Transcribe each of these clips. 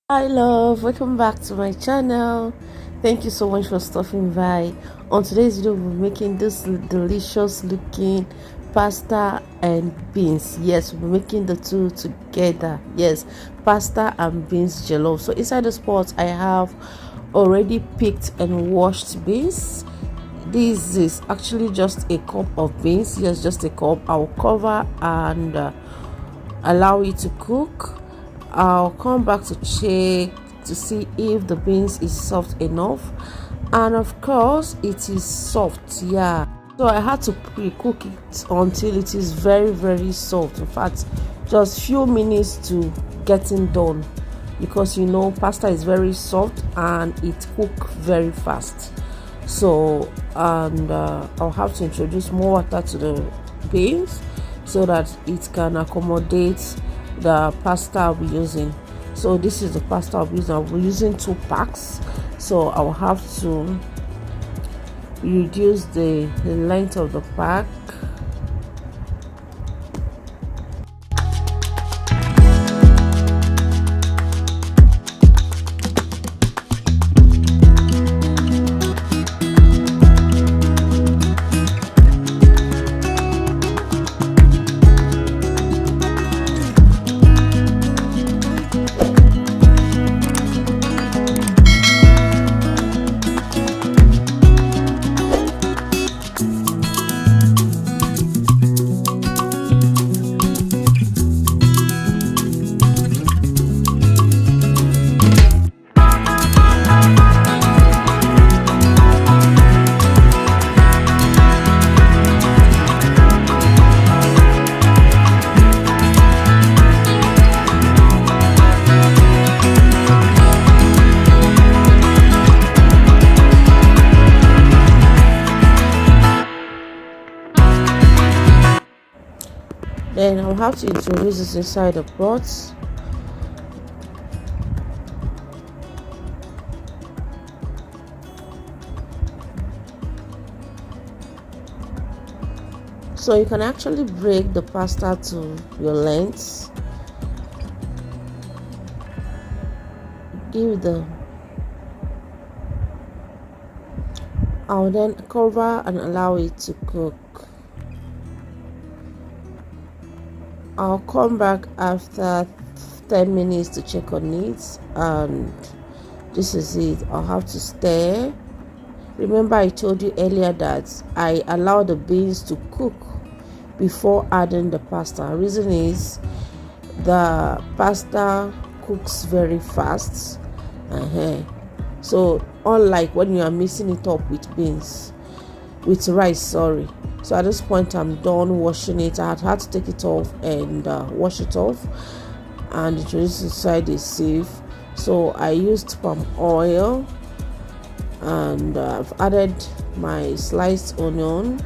Hi love, welcome back to my channel. Thank you so much for stopping by. On today's video we're making this delicious looking pasta and beans. Yes, we're making the two together. Yes, pasta and beans jollof. So inside this pot I have already picked and washed beans. This is actually just a cup of beans. Yes, just a cup. I'll cover and allow it to cook. I'll come back to check to see if the beans is soft enough, and of course it is soft. Yeah, so I had to pre-cook it until it is very soft. In fact, just few minutes to getting done, because pasta is very soft and it cook very fast. So and I'll have to introduce more water to the beans so that it can accommodate the pasta I'll be using. So this is the pasta I'll be using 2 packs, so I'll have to reduce the length of the pack. Then I'll have to introduce this inside the pot. So you can actually break the pasta to your length. I'll then cover and allow it to cook. I'll come back after 10 minutes to check on it, and this is it. I'll have to stir. Remember I told you earlier that I allow the beans to cook before adding the pasta. Reason is the pasta cooks very fast. So unlike when you are mixing it up with rice, sorry. So at this point I'm done washing it. I had to take it off and wash it off and introduce inside a sieve. So I used palm oil, and I've added my sliced onion.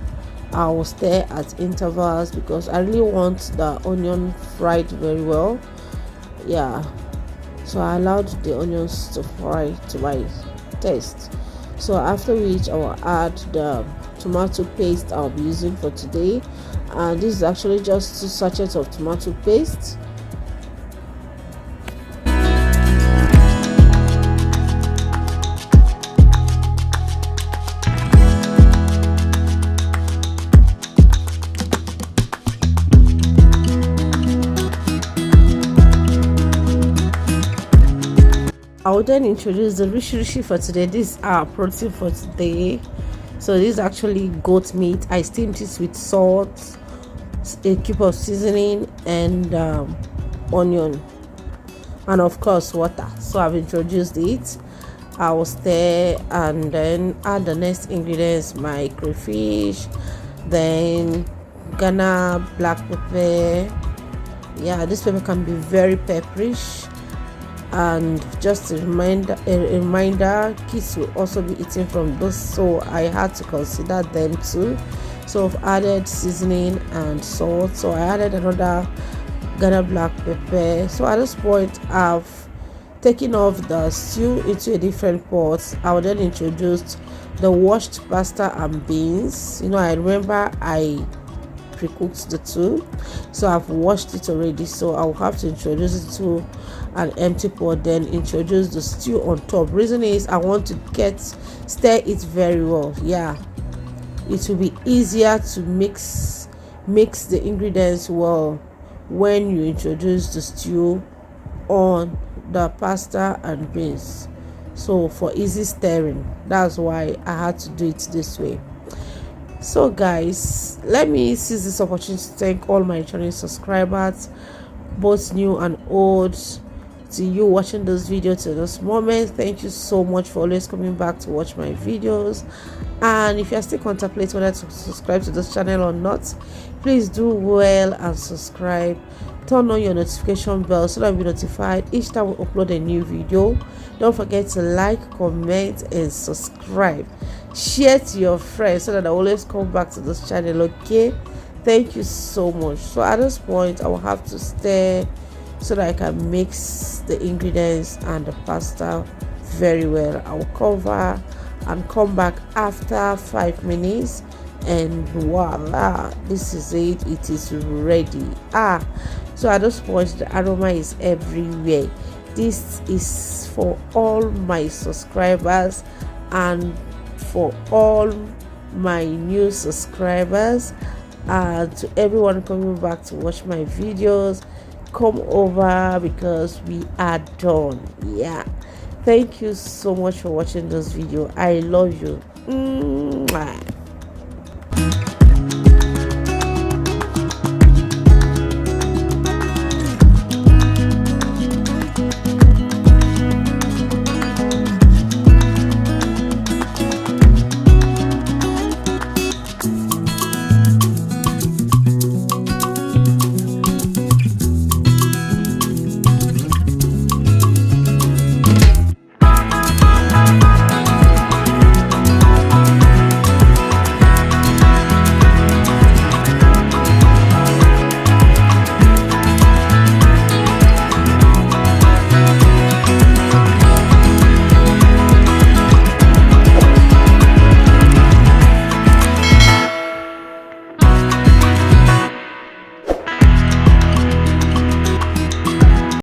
I will stir at intervals because I really want the onion fried very well. Yeah, so I allowed the onions to fry to my taste. So after which I will add the tomato paste I'll be using for today, and this is actually just 2 sachets of tomato paste. I will then introduce the rishi for today. This is our protein for today. So this is actually goat meat. I steamed it with salt, a cube of seasoning, and onion, and of course water. So I've introduced it. I will stir and then add the next ingredients: my crayfish, then Ghana black pepper. Yeah, this pepper can be very pepperish. And just a reminder, kids will also be eating from this, so I had to consider them too. So I've added seasoning and salt. So I added another Ghana black pepper. So at this point I've taken off the stew into a different pot. I will then introduce the washed pasta and beans. I remember I pre-cooked the two, so I've washed it already. So I'll have to introduce it to an empty pot, then introduce the stew on top. Reason is I want to stir it very well. Yeah, it will be easier to mix the ingredients well when you introduce the stew on the pasta and beans. So for easy stirring, that's why I had to do it this way. So guys, let me seize this opportunity to thank all my channel subscribers, both new and old. To you watching this video to this moment, thank you so much for always coming back to watch my videos. And if you're still contemplating whether to subscribe to this channel or not, please do well and subscribe. Turn on your notification bell so that you'll be notified each time we upload a new video. Don't forget to like, comment and subscribe. Share to your friends so that I always come back to this channel. Okay, thank you so much. So at this point I will have to stir so that I can mix the ingredients and the pasta very well. I will cover and come back after 5 minutes, and voila, this is it. It is ready. So at this point the aroma is everywhere. This is for all my subscribers and for all my new subscribers, and to everyone coming back to watch my videos, come over because we are done. Yeah, thank you so much for watching this video. I love you. Mwah.